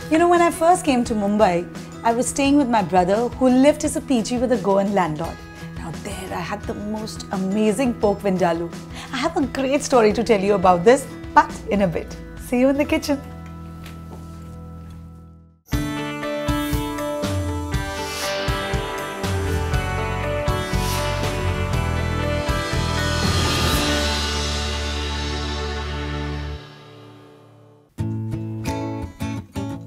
You know, when I first came to Mumbai, I was staying with my brother who lived as a PG with a Goan landlord. Now there I had the most amazing pork vindaloo. I have a great story to tell you about this, but in a bit. See you in the kitchen.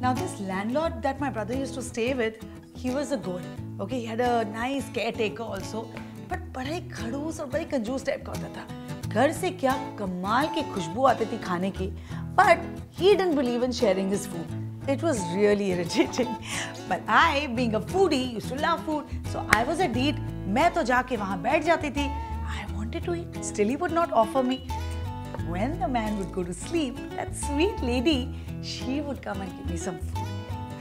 Now this landlord that my brother used to stay with, he was a Goan. Okay, he had a nice caretaker also, but बड़ा ही खड़ूस और बड़ा ही कंजूस type का होता था. घर से क्या कमाल की खुशबू आती थी खाने की, but he didn't believe in sharing his food. It was really irritating. But I, being a foodie, used to love food, so I was a deed. मैं तो जाके वहाँ बैठ जाती थी. I wanted to eat, still he would not offer me. When the man would go to sleep, that sweet lady, she would come and give me some food.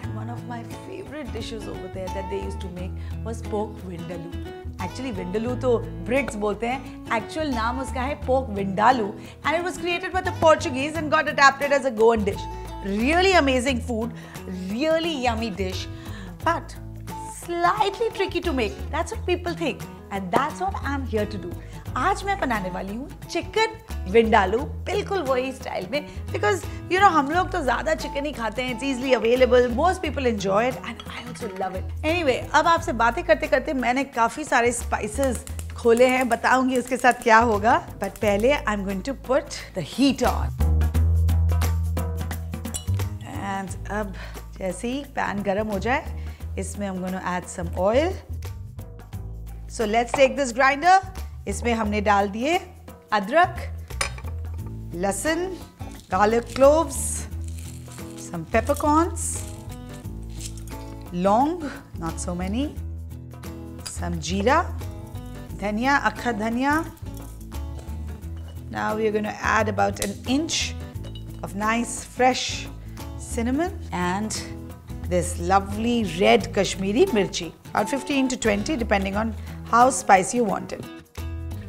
And one of my favorite dishes over there that they used to make was pork vindaloo. Actually, vindaloo तो Brits बोलते हैं. Actual नाम उसका है pork vindaloo, and it was created by the Portuguese and got adapted as a Goan dish. Really amazing food, really yummy dish, but slightly tricky to make. That's what people think, and that's what I'm here to do. आज मैं बनाने वाली हूँ chicken vindaloo, बिल्कुल वही style में, because you know हम लोग तो ज़्यादा चिकन ही खाते हैं. It's easily available, most people enjoy it, and I also love it. Anyway, अब आपसे बातें करते करते मैंने काफ़ी सारे spices खोले हैं, बताऊंगी उसके साथ क्या होगा. But पहले I'm going to put the heat on. And अब जैसे ही पैन गरम हो जाए, इसमें I'm going to add some oil. So let's take this grinder. इसमें हमने डाल दिए अदरक, लहसुन, garlic cloves, some peppercorns, long, not so many, some jeera, dhania, akha dhania. Now we are going to add about an inch of nice fresh cinnamon and this lovely red Kashmiri mirchi, about 15 to 20 depending on how spicy you want it.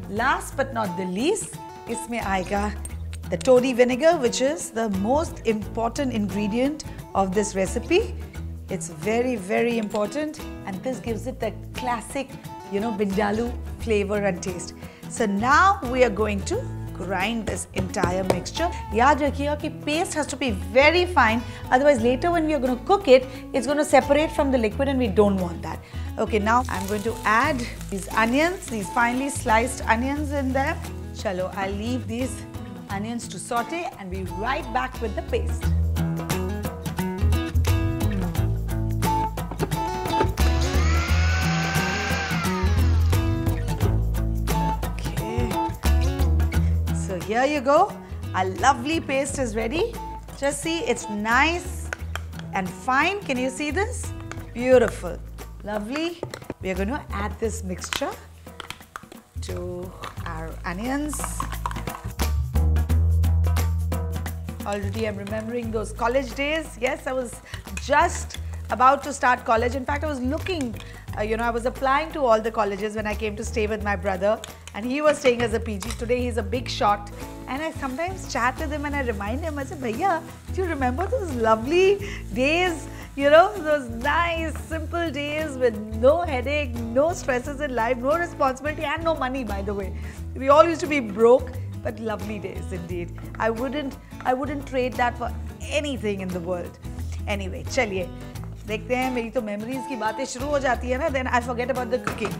Last but not the least, इसमें आएगा the toddy vinegar, which is the most important ingredient of this recipe. It's very, very important, and this gives it the classic, you know, vindaloo flavor and taste. So now we are going to grind this entire mixture. याद रखिएगा कि paste has to be very fine, otherwise later when we are going to cook it, it's going to separate from the liquid and we don't want that. Okay, now I'm going to add these onions, these finely sliced onions in there. Chalo, I'll leave these onions to saute and be right back with the paste. Here you go, our lovely paste is ready. Just see, it's nice and fine. Can you see this? Beautiful, lovely. We are going to add this mixture to our onions. Already I'm remembering those college days. Yes, I was just about to start college. In fact, I was looking, you know, I was applying to all the colleges when I came to stay with my brother. And he was staying as a PG. Today he's a big shot. And I sometimes chat with him and I remind him, I say, Bhaiya, do you remember those lovely days? You know, those nice, simple days with no headache, no stresses in life, no responsibility and no money, by the way. We all used to be broke, but lovely days indeed. I wouldn't trade that for anything in the world. Anyway, चलिए देखते हैं, मेरी तो memories की बातें शुरू हो जाती है ना, then I forget about the cooking.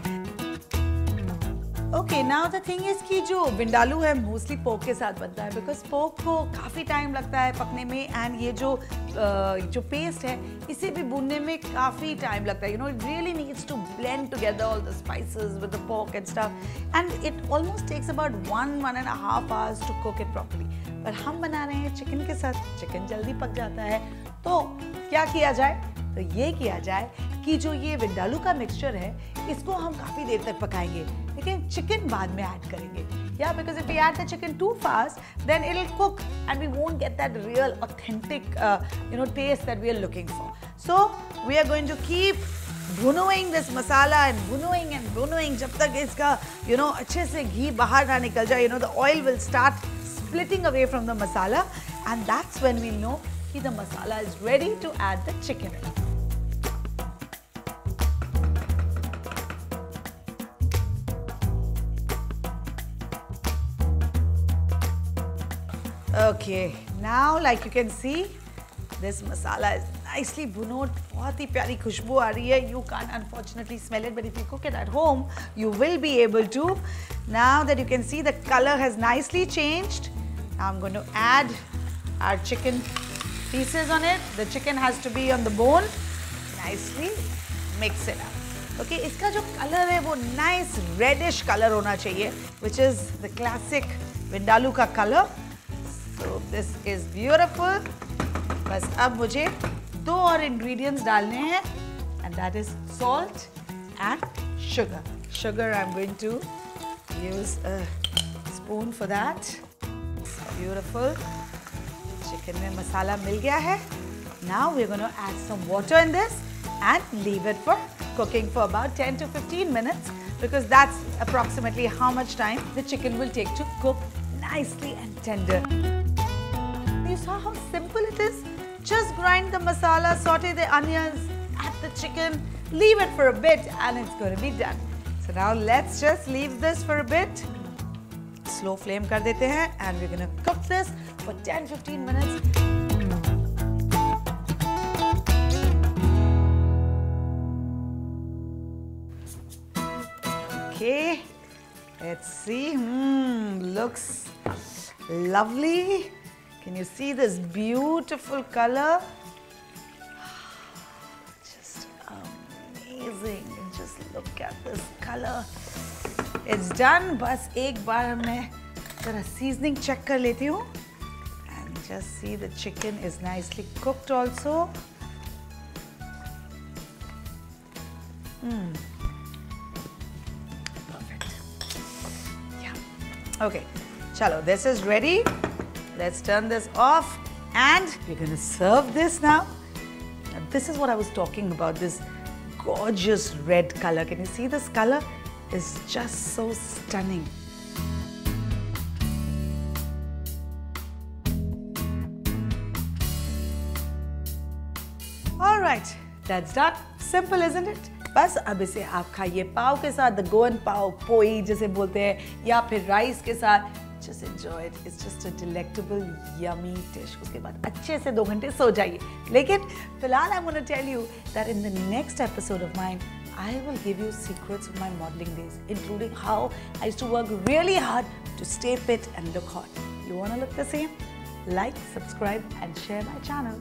Okay, now the thing is कि जो विंडालू है mostly pork के साथ बनता है, because pork को काफ़ी time लगता है पकने में, and ये जो paste है इसे भी भूनने में काफ़ी time लगता है. You know, it really needs to blend together all the spices with the pork and stuff, and it almost takes about 1.5 hours to cook it properly. पर हम बना रहे हैं चिकन के साथ, चिकन जल्दी पक जाता है, तो क्या किया जाए? तो ये किया जाए कि जो ये विंडालू का मिक्सचर है इसको हम काफ़ी देर तक पकाएंगे, लेकिन चिकन बाद में ऐड करेंगे. Yeah, because if we add the chicken too fast, then it'll cook and we won't get that real authentic, you know, taste that we are looking for. So we are going to keep भुनोइंग this masala and भुनोइंग जब तक इसका you know अच्छे से घी बाहर ना निकल जाए. You know, the oil will start splitting away from the masala, and that's when we know कि the masala is ready to add the chicken in. Okay, now like you can see, this masala is nicely bhunod. बहुत ही प्यारी खुशबू आ रही है. You can't unfortunately smell it, but if you cook it at home, you will be able to. Now that you can see the color has nicely changed, now I'm going to add our chicken pieces on it. The chicken has to be on the bone. Nicely mix it up. Okay, इसका जो color है वो nice reddish color होना चाहिए, which is the classic Vindaloo का color. So this is beautiful. बस अब मुझे दो और ingredients डालने हैं, and that is salt and sugar. Sugar I'm going to use a spoon for that. Beautiful. Chicken में मसाला मिल गया है. Now we're going to add some water in this and leave it for cooking for about 10 to 15 minutes, because that's approximately how much time the chicken will take to cook nicely and tender. You saw how simple it is? Just grind the masala, saute the onions, add the chicken, leave it for a bit, and it's going to be done. So now let's just leave this for a bit. Slow flame kar dete hain, and we're going to cook this for 10-15 minutes. Okay, let's see. Looks lovely. Can you see this beautiful color? Just amazing. Just look at this color. It's done. बस एक बार मैं जरा seasoning check कर लेती हूँ. And just see the chicken is nicely cooked also. Perfect. Yeah. Okay. Chalo, this is ready. Let's turn this off, and we're going to serve this now. Now. This is what I was talking about, this gorgeous red color. Can you see this color? It's just so stunning. All right, that's done. Simple, isn't it? बस अब इसे आप खाइए पाव के साथ, the goan पाव, पोई जिसे बोलते हैं, या फिर राइस के साथ. Just enjoy it. It's just a delectable, yummy dish. उसके बाद अच्छे से 2 घंटे सो जाइए. लेकिन फिलहाल I'm going to tell you that in the next episode of mine, I will give you secrets of my modeling days, including how I used to work really hard to stay fit and look hot. You want to look the same? Like, subscribe, and share my channel.